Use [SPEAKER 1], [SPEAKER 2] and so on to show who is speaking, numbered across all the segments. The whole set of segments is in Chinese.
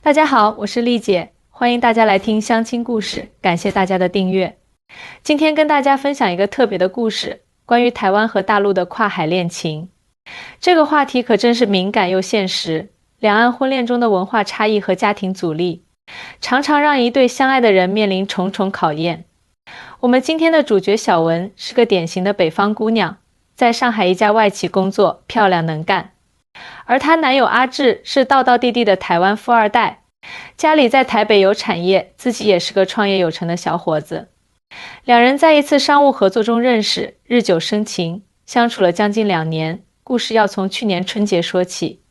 [SPEAKER 1] 大家好，我是丽姐，欢迎大家来听相亲故事，感谢大家的订阅。今天跟大家分享一个特别的故事，关于台湾和大陆的跨海恋情。这个话题可真是敏感又现实，两岸婚恋中的文化差异和家庭阻力，常常让一对相爱的人面临重重考验。我们今天的主角小文是个典型的北方姑娘，在上海一家外企工作，漂亮能干。而她男友阿志是道道地地的台湾富二代，家里在台北有产业，自己也是个创业有成的小伙子。两人在一次商务合作中认识，日久生情，相处了将近2年。故事要从去年春节说起。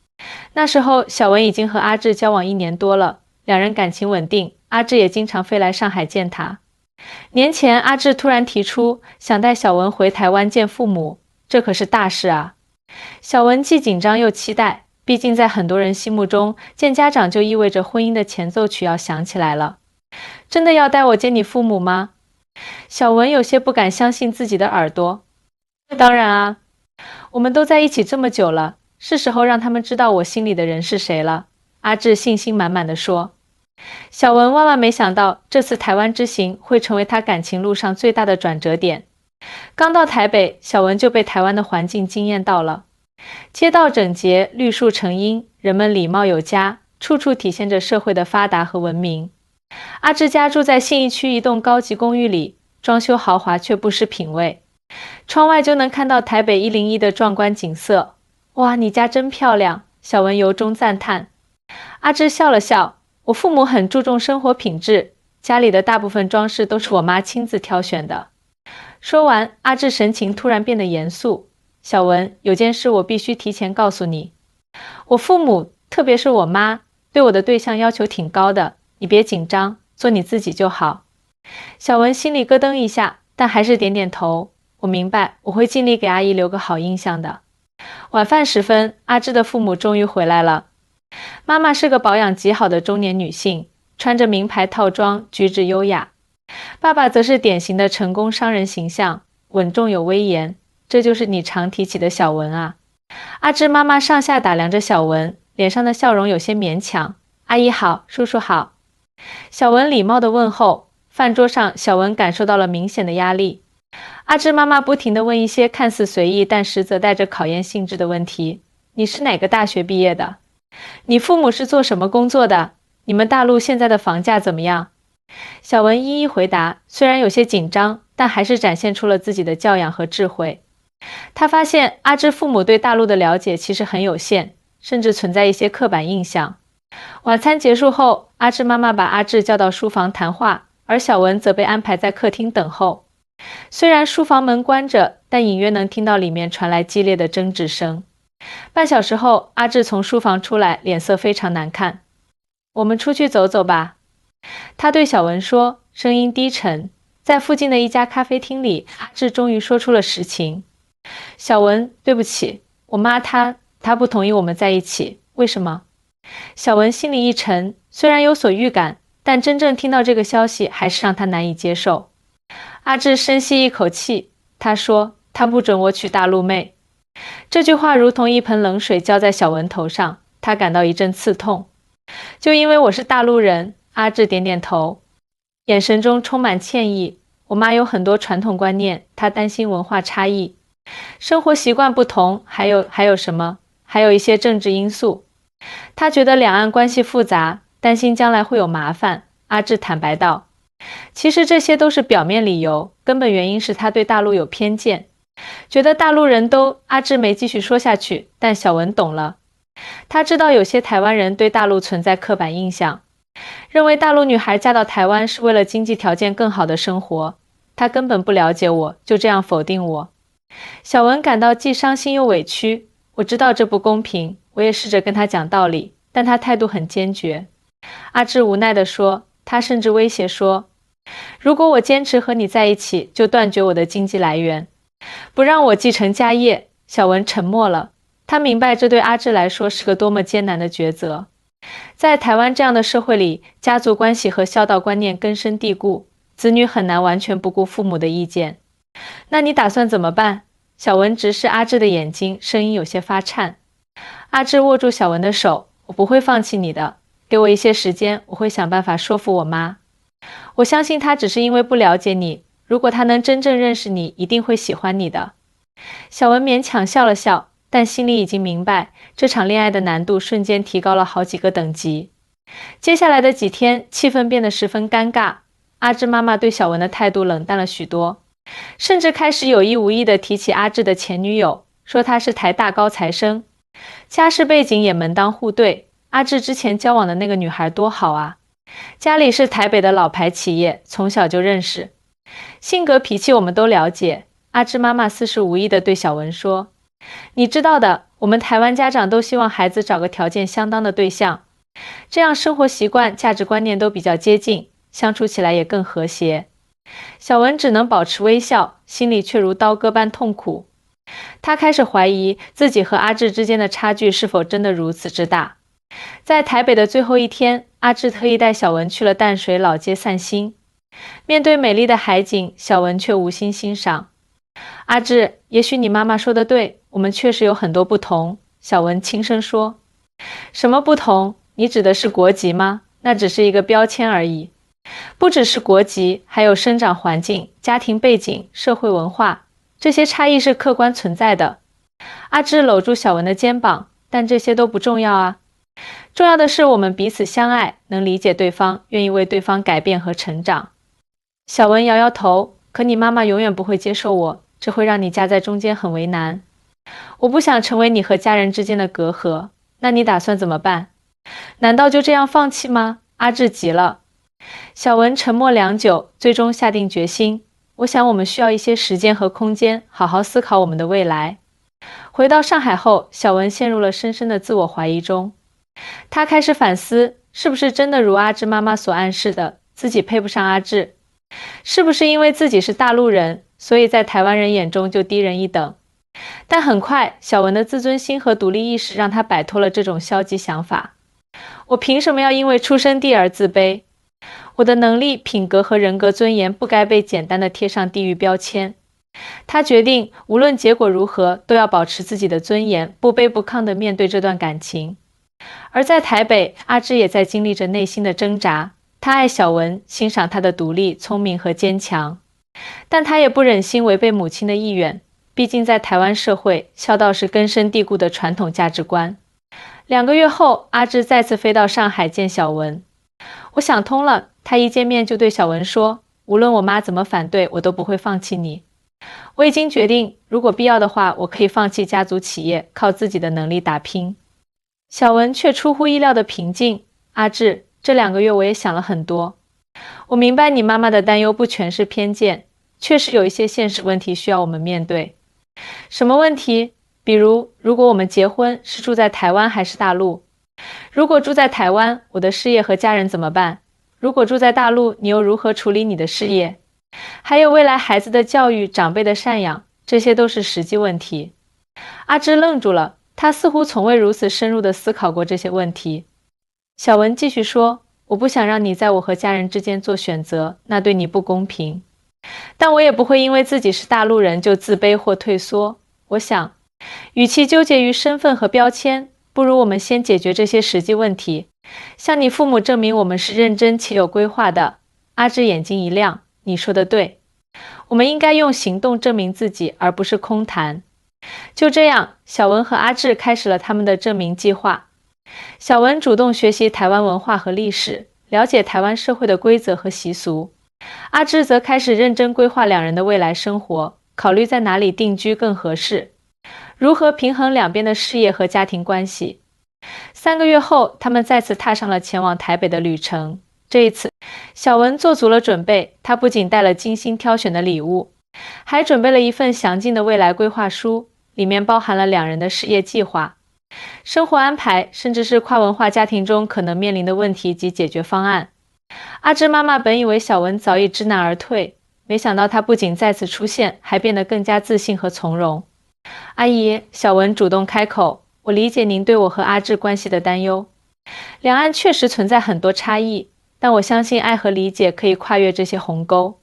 [SPEAKER 1] 那时候小文已经和阿志交往1年多了，两人感情稳定，阿志也经常飞来上海见他。年前阿志突然提出想带小文回台湾见父母，这可是大事啊。小文既紧张又期待，毕竟在很多人心目中，见家长就意味着婚姻的前奏曲要响起来了。真的要带我见你父母吗？小文有些不敢相信自己的耳朵。当然啊，我们都在一起这么久了，是时候让他们知道我心里的人是谁了。阿志信心满满地说。小文万万没想到，这次台湾之行会成为他感情路上最大的转折点。刚到台北，小文就被台湾的环境惊艳到了。街道整洁，绿树成荫，人们礼貌有加，处处体现着社会的发达和文明。阿志家住在信义区一栋高级公寓里，装修豪华却不失品味。窗外就能看到台北101的壮观景色。哇，你家真漂亮，小文由衷赞叹。阿志笑了笑，我父母很注重生活品质，家里的大部分装饰都是我妈亲自挑选的。说完，阿志神情突然变得严肃。小文，有件事我必须提前告诉你。我父母，特别是我妈，对我的对象要求挺高的，你别紧张，做你自己就好。小文心里咯噔一下，但还是点点头。我明白，我会尽力给阿姨留个好印象的。晚饭时分，阿志的父母终于回来了。妈妈是个保养极好的中年女性，穿着名牌套装，举止优雅。爸爸则是典型的成功商人形象，稳重有威严。这就是你常提起的小文啊。阿志妈妈上下打量着小文，脸上的笑容有些勉强。阿姨好，叔叔好。小文礼貌地问候。饭桌上，小文感受到了明显的压力。阿志妈妈不停地问一些看似随意但实则带着考验性质的问题。你是哪个大学毕业的？你父母是做什么工作的？你们大陆现在的房价怎么样？小文一一回答，虽然有些紧张，但还是展现出了自己的教养和智慧。他发现阿志父母对大陆的了解其实很有限，甚至存在一些刻板印象。晚餐结束后，阿志妈妈把阿志叫到书房谈话，而小文则被安排在客厅等候。虽然书房门关着，但隐约能听到里面传来激烈的争执声。半小时后，阿志从书房出来，脸色非常难看。我们出去走走吧。他对小文说，声音低沉。在附近的一家咖啡厅里，阿志终于说出了实情。小文，对不起，我妈她不同意我们在一起，为什么？小文心里一沉，虽然有所预感，但真正听到这个消息还是让他难以接受。阿志深吸一口气，他说，他不准我娶大陆妹。这句话如同一盆冷水浇在小文头上，他感到一阵刺痛。就因为我是大陆人，阿志点点头，眼神中充满歉意。我妈有很多传统观念，她担心文化差异。生活习惯不同，还有什么？还有一些政治因素。他觉得两岸关系复杂，担心将来会有麻烦。阿志坦白道，其实这些都是表面理由，根本原因是他对大陆有偏见，觉得大陆人都……阿志没继续说下去，但小文懂了。他知道有些台湾人对大陆存在刻板印象，认为大陆女孩嫁到台湾是为了经济条件更好的生活。他根本不了解我，就这样否定我。小文感到既伤心又委屈，我知道这不公平，我也试着跟他讲道理，但他态度很坚决。阿志无奈地说，他甚至威胁说，如果我坚持和你在一起，就断绝我的经济来源，不让我继承家业。小文沉默了，他明白这对阿志来说是个多么艰难的抉择。在台湾这样的社会里，家族关系和孝道观念根深蒂固，子女很难完全不顾父母的意见。那你打算怎么办？小文直视阿志的眼睛，声音有些发颤。阿志握住小文的手，我不会放弃你的。给我一些时间，我会想办法说服我妈。我相信她只是因为不了解你，如果她能真正认识你，一定会喜欢你的。小文勉强笑了笑，但心里已经明白，这场恋爱的难度瞬间提高了好几个等级。接下来的几天，气氛变得十分尴尬。阿志妈妈对小文的态度冷淡了许多，甚至开始有意无意地提起阿志的前女友，说她是台大高材生，家世背景也门当户对。阿志之前交往的那个女孩多好啊，家里是台北的老牌企业，从小就认识，性格脾气我们都了解。阿志妈妈似是无意地对小文说：“你知道的，我们台湾家长都希望孩子找个条件相当的对象，这样生活习惯、价值观念都比较接近，相处起来也更和谐。”小文只能保持微笑，心里却如刀割般痛苦。他开始怀疑自己和阿志之间的差距是否真的如此之大。在台北的最后一天，阿志特意带小文去了淡水老街散心。面对美丽的海景，小文却无心欣赏。阿志，也许你妈妈说的对，我们确实有很多不同。小文轻声说。什么不同？你指的是国籍吗？那只是一个标签而已。不只是国籍，还有生长环境、家庭背景、社会文化，这些差异是客观存在的。阿志搂住小文的肩膀，但这些都不重要啊。重要的是我们彼此相爱，能理解对方，愿意为对方改变和成长。小文摇摇头，可你妈妈永远不会接受我，这会让你夹在中间很为难。我不想成为你和家人之间的隔阂，那你打算怎么办？难道就这样放弃吗？阿志急了。小文沉默良久，最终下定决心。我想我们需要一些时间和空间，好好思考我们的未来。回到上海后，小文陷入了深深的自我怀疑中。他开始反思，是不是真的如阿志妈妈所暗示的，自己配不上阿志？是不是因为自己是大陆人，所以在台湾人眼中就低人一等？但很快，小文的自尊心和独立意识让他摆脱了这种消极想法。我凭什么要因为出生地而自卑？我的能力、品格和人格尊严不该被简单的贴上地域标签。他决定，无论结果如何，都要保持自己的尊严，不卑不亢地面对这段感情。而在台北，阿志也在经历着内心的挣扎。他爱小文，欣赏她的独立、聪明和坚强，但他也不忍心违背母亲的意愿。毕竟在台湾社会，孝道是根深蒂固的传统价值观。2个月后，阿志再次飞到上海见小文。我想通了，他一见面就对小文说：“无论我妈怎么反对，我都不会放弃你。我已经决定，如果必要的话，我可以放弃家族企业，靠自己的能力打拼。”小文却出乎意料的平静。阿志，这2个月我也想了很多。我明白你妈妈的担忧不全是偏见，确实有一些现实问题需要我们面对。什么问题？比如，如果我们结婚，是住在台湾还是大陆？如果住在台湾，我的事业和家人怎么办？如果住在大陆，你又如何处理你的事业？还有未来孩子的教育、长辈的赡养，这些都是实际问题。阿芝愣住了，他似乎从未如此深入地思考过这些问题。小文继续说：“我不想让你在我和家人之间做选择，那对你不公平。但我也不会因为自己是大陆人就自卑或退缩。我想，与其纠结于身份和标签，不如我们先解决这些实际问题，向你父母证明我们是认真且有规划的。”阿芝眼睛一亮：“你说的对，我们应该用行动证明自己，而不是空谈。”就这样，小文和阿志开始了他们的证明计划。小文主动学习台湾文化和历史，了解台湾社会的规则和习俗。阿志则开始认真规划2人的未来生活，考虑在哪里定居更合适，如何平衡两边的事业和家庭关系。3个月后，他们再次踏上了前往台北的旅程。这一次，小文做足了准备，他不仅带了精心挑选的礼物，还准备了一份详尽的未来规划书，里面包含了2人的事业计划、生活安排，甚至是跨文化家庭中可能面临的问题及解决方案。阿芝妈妈本以为小文早已知难而退，没想到他不仅再次出现，还变得更加自信和从容。阿姨，小文主动开口，我理解您对我和阿志关系的担忧。两岸确实存在很多差异，但我相信爱和理解可以跨越这些鸿沟。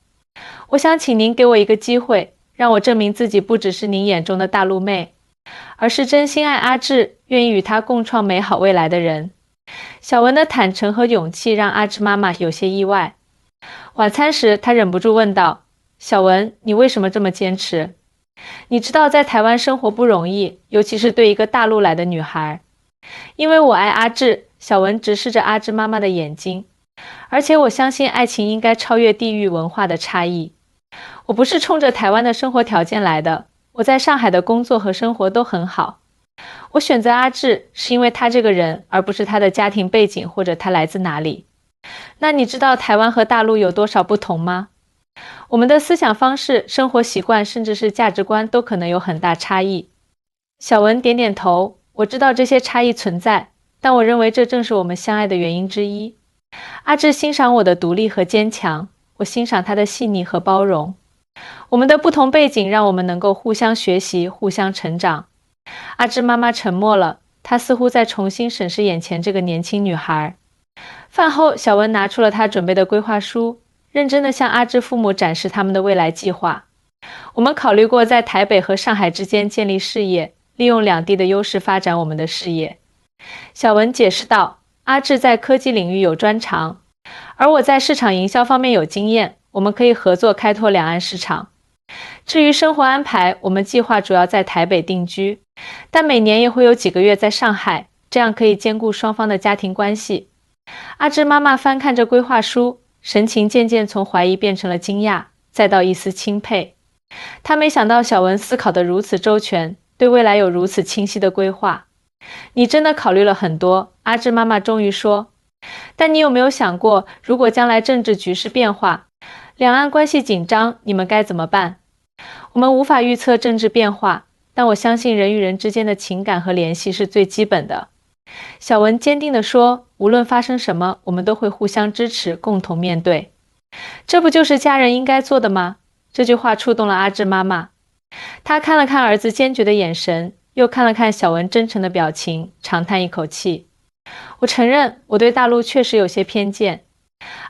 [SPEAKER 1] 我想请您给我一个机会，让我证明自己不只是您眼中的大陆妹，而是真心爱阿志，愿意与他共创美好未来的人。小文的坦诚和勇气让阿芝妈妈有些意外。晚餐时，她忍不住问道：小文，你为什么这么坚持？你知道在台湾生活不容易，尤其是对一个大陆来的女孩。因为我爱阿志，小文直视着阿志妈妈的眼睛。而且我相信爱情应该超越地域文化的差异。我不是冲着台湾的生活条件来的，我在上海的工作和生活都很好。我选择阿志是因为他这个人，而不是他的家庭背景或者他来自哪里。那你知道台湾和大陆有多少不同吗？我们的思想方式、生活习惯，甚至是价值观都可能有很大差异。小文点点头，我知道这些差异存在，但我认为这正是我们相爱的原因之一。阿志欣赏我的独立和坚强，我欣赏他的细腻和包容。我们的不同背景让我们能够互相学习，互相成长。阿志妈妈沉默了，她似乎在重新审视眼前这个年轻女孩。饭后，小文拿出了她准备的规划书，认真地向阿志父母展示他们的未来计划。我们考虑过在台北和上海之间建立事业，利用两地的优势发展我们的事业。小文解释道，阿志在科技领域有专长，而我在市场营销方面有经验，我们可以合作开拓两岸市场。至于生活安排，我们计划主要在台北定居，但每年也会有几个月在上海，这样可以兼顾双方的家庭关系。阿芝妈妈翻看着规划书，神情渐渐从怀疑变成了惊讶，再到一丝钦佩。她没想到小文思考得如此周全，对未来有如此清晰的规划。你真的考虑了很多，阿芝妈妈终于说。但你有没有想过，如果将来政治局势变化，两岸关系紧张，你们该怎么办？我们无法预测政治变化，但我相信人与人之间的情感和联系是最基本的。小文坚定地说，无论发生什么，我们都会互相支持，共同面对。这不就是家人应该做的吗？这句话触动了阿志妈妈。她看了看儿子坚决的眼神，又看了看小文真诚的表情，长叹一口气。我承认，我对大陆确实有些偏见。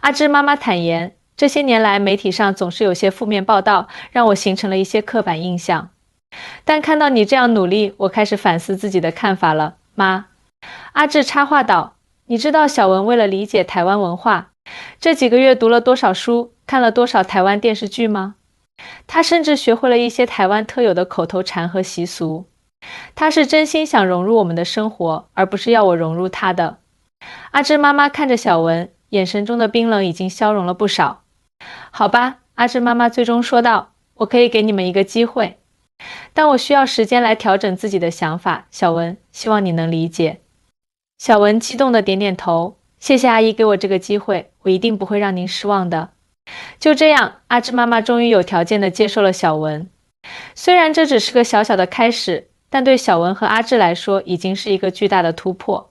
[SPEAKER 1] 阿芝妈妈坦言，这些年来媒体上总是有些负面报道，让我形成了一些刻板印象。但看到你这样努力，我开始反思自己的看法了，妈。阿志插话道，你知道小文为了理解台湾文化，这几个月读了多少书，看了多少台湾电视剧吗？他甚至学会了一些台湾特有的口头禅和习俗。他是真心想融入我们的生活，而不是要我融入他的。阿芝妈妈看着小文，眼神中的冰冷已经消融了不少。好吧，阿芝妈妈最终说道，我可以给你们一个机会，但我需要时间来调整自己的想法，小文，希望你能理解。小文激动地点点头，谢谢阿姨给我这个机会，我一定不会让您失望的。就这样，阿芝妈妈终于有条件地接受了小文。虽然这只是个小小的开始，但对小文和阿志来说已经是一个巨大的突破。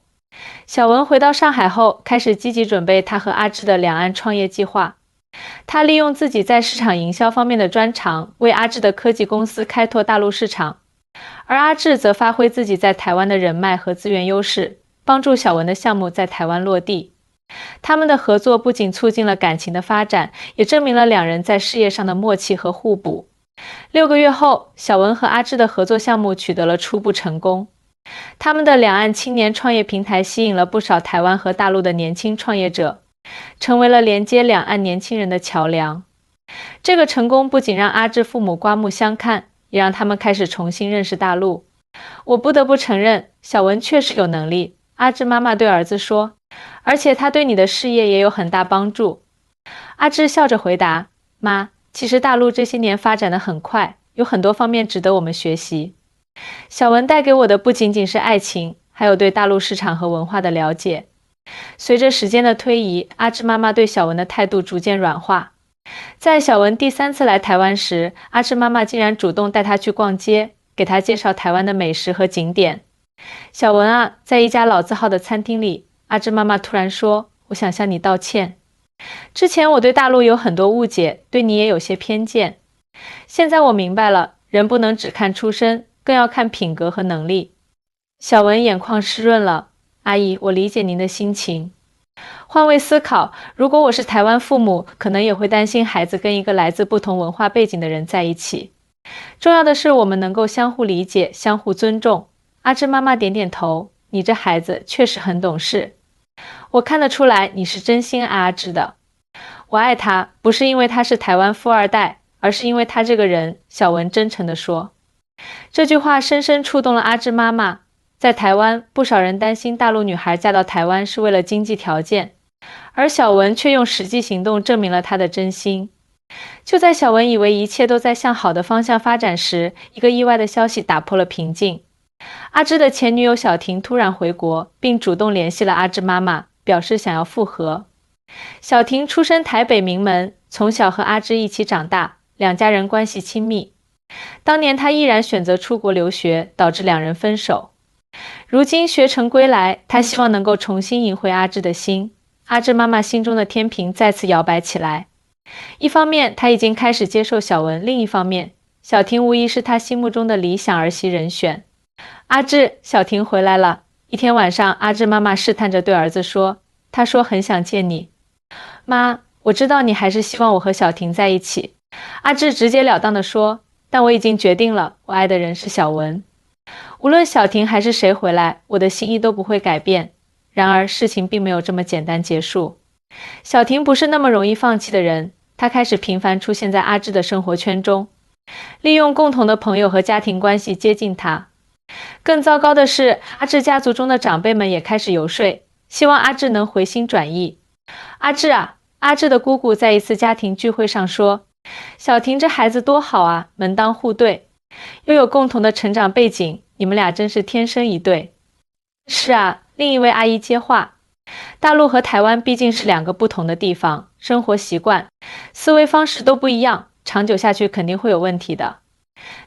[SPEAKER 1] 小文回到上海后，开始积极准备他和阿志的两岸创业计划。他利用自己在市场营销方面的专长，为阿志的科技公司开拓大陆市场，而阿志则发挥自己在台湾的人脉和资源优势，帮助小文的项目在台湾落地。他们的合作不仅促进了感情的发展，也证明了两人在事业上的默契和互补。6个月后，小文和阿志的合作项目取得了初步成功。他们的两岸青年创业平台吸引了不少台湾和大陆的年轻创业者，成为了连接两岸年轻人的桥梁。这个成功不仅让阿志父母刮目相看，也让他们开始重新认识大陆。我不得不承认，小文确实有能力，阿志妈妈对儿子说，而且他对你的事业也有很大帮助。阿志笑着回答，妈，其实大陆这些年发展得很快，有很多方面值得我们学习。小文带给我的不仅仅是爱情，还有对大陆市场和文化的了解。随着时间的推移，阿志妈妈对小文的态度逐渐软化。在小文第3次来台湾时，阿志妈妈竟然主动带他去逛街，给他介绍台湾的美食和景点。小文啊，在一家老字号的餐厅里，阿志妈妈突然说，我想向你道歉。之前我对大陆有很多误解，对你也有些偏见。现在我明白了，人不能只看出身，更要看品格和能力。小文眼眶湿润了，阿姨，我理解您的心情。换位思考，如果我是台湾父母，可能也会担心孩子跟一个来自不同文化背景的人在一起。重要的是我们能够相互理解，相互尊重。阿芝妈妈点点头，你这孩子确实很懂事。我看得出来你是真心爱阿志的。我爱他，不是因为他是台湾富二代，而是因为他这个人，小文真诚地说。这句话深深触动了阿志妈妈。在台湾，不少人担心大陆女孩嫁到台湾是为了经济条件，而小文却用实际行动证明了她的真心。就在小文以为一切都在向好的方向发展时，一个意外的消息打破了平静。阿芝的前女友小婷突然回国，并主动联系了阿芝妈妈，表示想要复合。小婷出身台北名门，从小和阿芝一起长大，两家人关系亲密。当年她毅然选择出国留学，导致两人分手。如今学成归来，她希望能够重新赢回阿芝的心。阿芝妈妈心中的天平再次摇摆起来。一方面，她已经开始接受小文；另一方面，小婷无疑是她心目中的理想儿媳人选。阿芝，小婷回来了。一天晚上，阿芝妈妈试探着对儿子说：“她说很想见你。”妈，我知道你还是希望我和小婷在一起。阿芝直截了当地说：“但我已经决定了，我爱的人是小文。无论小婷还是谁回来，我的心意都不会改变。”然而，事情并没有这么简单结束。小婷不是那么容易放弃的人，她开始频繁出现在阿芝的生活圈中，利用共同的朋友和家庭关系接近他。更糟糕的是，阿志家族中的长辈们也开始游说，希望阿志能回心转意。阿志啊，阿志的姑姑在一次家庭聚会上说：“小婷这孩子多好啊，门当户对，又有共同的成长背景，你们俩真是天生一对。”是啊，另一位阿姨接话：“大陆和台湾毕竟是两个不同的地方，生活习惯、思维方式都不一样，长久下去肯定会有问题的。”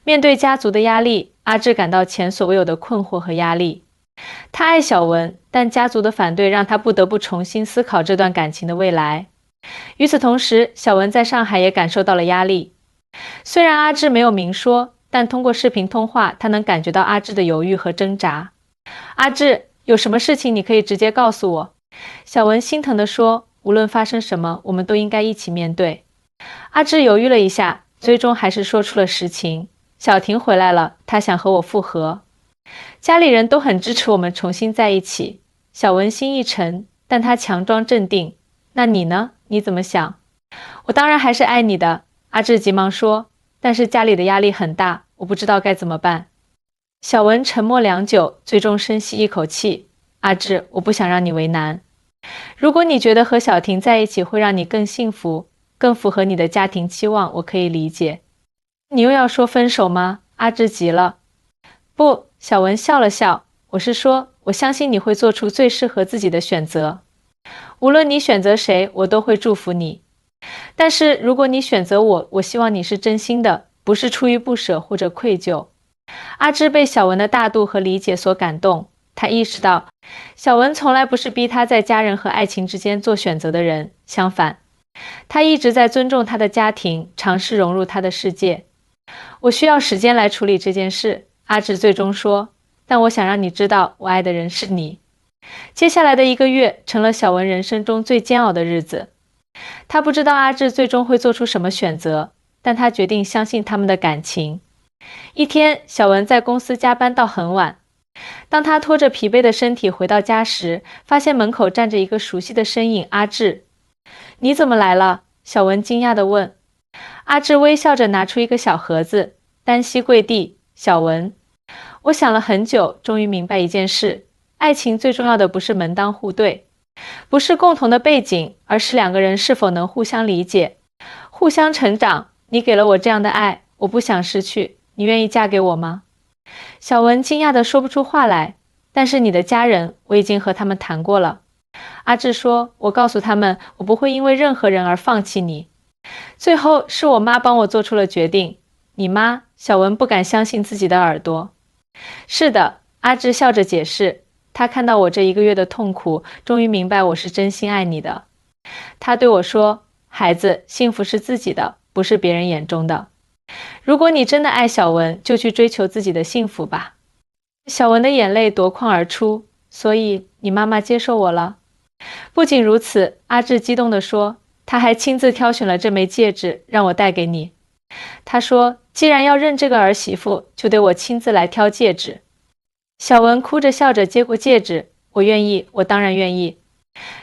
[SPEAKER 1] 面对家族的压力，阿志感到前所未有的困惑和压力。他爱小文，但家族的反对让他不得不重新思考这段感情的未来。与此同时，小文在上海也感受到了压力。虽然阿志没有明说，但通过视频通话，他能感觉到阿志的犹豫和挣扎。阿志，有什么事情你可以直接告诉我。小文心疼地说，无论发生什么，我们都应该一起面对。阿志犹豫了一下，最终还是说出了实情。小婷回来了，她想和我复合。家里人都很支持我们重新在一起。小文心一沉，但她强装镇定。那你呢？你怎么想？我当然还是爱你的，阿志急忙说，但是家里的压力很大，我不知道该怎么办。小文沉默良久，最终深吸一口气。阿志，我不想让你为难。如果你觉得和小婷在一起会让你更幸福，更符合你的家庭期望，我可以理解。你又要说分手吗？阿志急了。不，小文笑了笑，我是说，我相信你会做出最适合自己的选择。无论你选择谁，我都会祝福你。但是如果你选择我，我希望你是真心的，不是出于不舍或者愧疚。阿芝被小文的大度和理解所感动，他意识到，小文从来不是逼他在家人和爱情之间做选择的人，相反，他一直在尊重他的家庭，尝试融入他的世界。我需要时间来处理这件事，阿芝最终说，但我想让你知道，我爱的人是你。接下来的1个月成了小文人生中最煎熬的日子。他不知道阿志最终会做出什么选择，但他决定相信他们的感情。一天，小文在公司加班到很晚。当他拖着疲惫的身体回到家时，发现门口站着一个熟悉的身影，阿志。你怎么来了？小文惊讶地问。阿志微笑着拿出一个小盒子，单膝跪地，小文。我想了很久，终于明白一件事，爱情最重要的不是门当户对，不是共同的背景，而是两个人是否能互相理解，互相成长。你给了我这样的爱，我不想失去，你愿意嫁给我吗？小文惊讶地说不出话来。但是你的家人，我已经和他们谈过了。阿志说，我告诉他们，我不会因为任何人而放弃你。最后是我妈帮我做出了决定。你妈？小文不敢相信自己的耳朵。是的，阿志笑着解释，他看到我这1个月的痛苦，终于明白我是真心爱你的。他对我说，孩子，幸福是自己的，不是别人眼中的。如果你真的爱小文，就去追求自己的幸福吧。小文的眼泪夺眶而出，所以你妈妈接受我了。不仅如此，阿志激动地说，他还亲自挑选了这枚戒指，让我带给你。他说，既然要认这个儿媳妇，就得我亲自来挑戒指。小文哭着笑着接过戒指，我愿意，我当然愿意。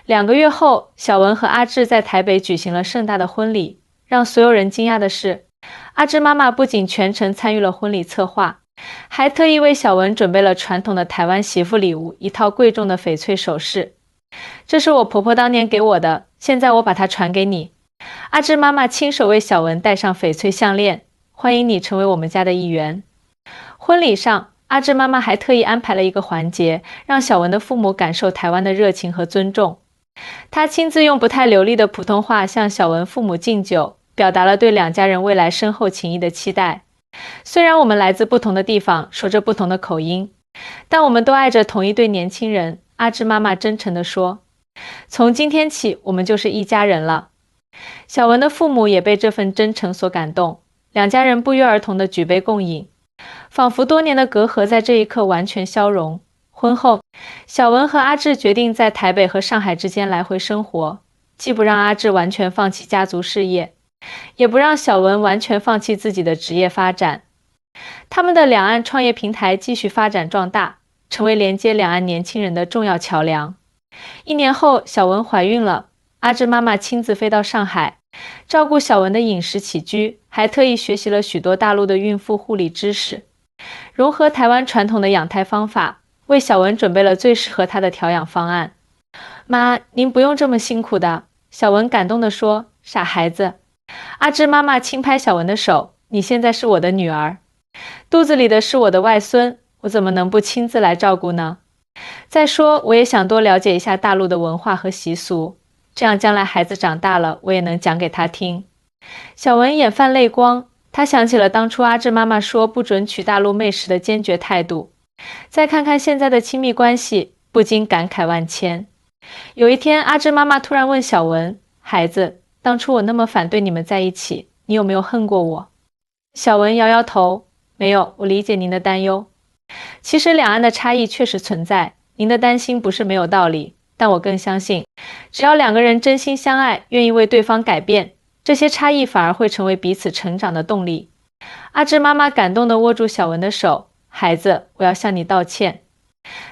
[SPEAKER 1] 2个月后，小文和阿志在台北举行了盛大的婚礼。让所有人惊讶的是，阿志妈妈不仅全程参与了婚礼策划，还特意为小文准备了传统的台湾媳妇礼物，一套贵重的翡翠首饰。这是我婆婆当年给我的，现在我把它传给你。阿志妈妈亲手为小文戴上翡翠项链，欢迎你成为我们家的一员。婚礼上，阿志妈妈还特意安排了一个环节，让小文的父母感受台湾的热情和尊重。她亲自用不太流利的普通话向小文父母敬酒，表达了对两家人未来深厚情谊的期待。虽然我们来自不同的地方，说着不同的口音，但我们都爱着同一对年轻人。阿志妈妈真诚地说，从今天起，我们就是一家人了。小文的父母也被这份真诚所感动，两家人不约而同地举杯共饮，仿佛多年的隔阂在这一刻完全消融。婚后，小文和阿志决定在台北和上海之间来回生活，既不让阿志完全放弃家族事业，也不让小文完全放弃自己的职业发展。他们的两岸创业平台继续发展壮大，成为连接两岸年轻人的重要桥梁。1年后，小文怀孕了，阿志妈妈亲自飞到上海，照顾小文的饮食起居，还特意学习了许多大陆的孕妇护理知识，融合台湾传统的养胎方法，为小文准备了最适合她的调养方案。妈，您不用这么辛苦的，小文感动地说，傻孩子。阿志妈妈轻拍小文的手，你现在是我的女儿，肚子里的是我的外孙，我怎么能不亲自来照顾呢？再说，我也想多了解一下大陆的文化和习俗，这样将来孩子长大了，我也能讲给他听。小文眼泛泪光，他想起了当初阿志妈妈说不准娶大陆妹时的坚决态度，再看看现在的亲密关系，不禁感慨万千。有一天，阿志妈妈突然问小文，孩子，当初我那么反对你们在一起，你有没有恨过我？小文摇摇头，没有，我理解您的担忧。其实两岸的差异确实存在，您的担心不是没有道理，但我更相信，只要两个人真心相爱，愿意为对方改变，这些差异反而会成为彼此成长的动力。阿志妈妈感动地握住小文的手，孩子，我要向你道歉。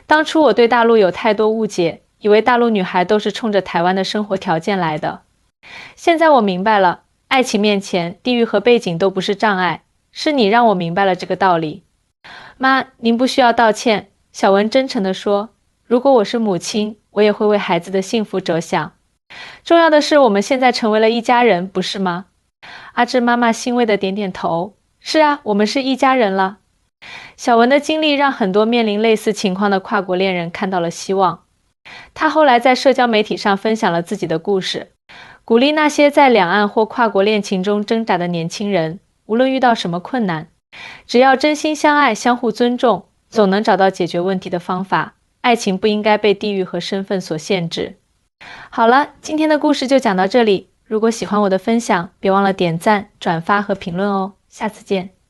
[SPEAKER 1] 当初我对大陆有太多误解，以为大陆女孩都是冲着台湾的生活条件来的。现在我明白了，爱情面前，地域和背景都不是障碍，是你让我明白了这个道理。妈，您不需要道歉，小文真诚地说，如果我是母亲，我也会为孩子的幸福着想。重要的是，我们现在成为了一家人，不是吗？阿志妈妈欣慰地点点头，是啊，我们是一家人了。小文的经历让很多面临类似情况的跨国恋人看到了希望。他后来在社交媒体上分享了自己的故事，鼓励那些在两岸或跨国恋情中挣扎的年轻人，无论遇到什么困难，只要真心相爱，相互尊重，总能找到解决问题的方法。爱情不应该被地域和身份所限制。好了，今天的故事就讲到这里。如果喜欢我的分享，别忘了点赞、转发和评论哦。下次见。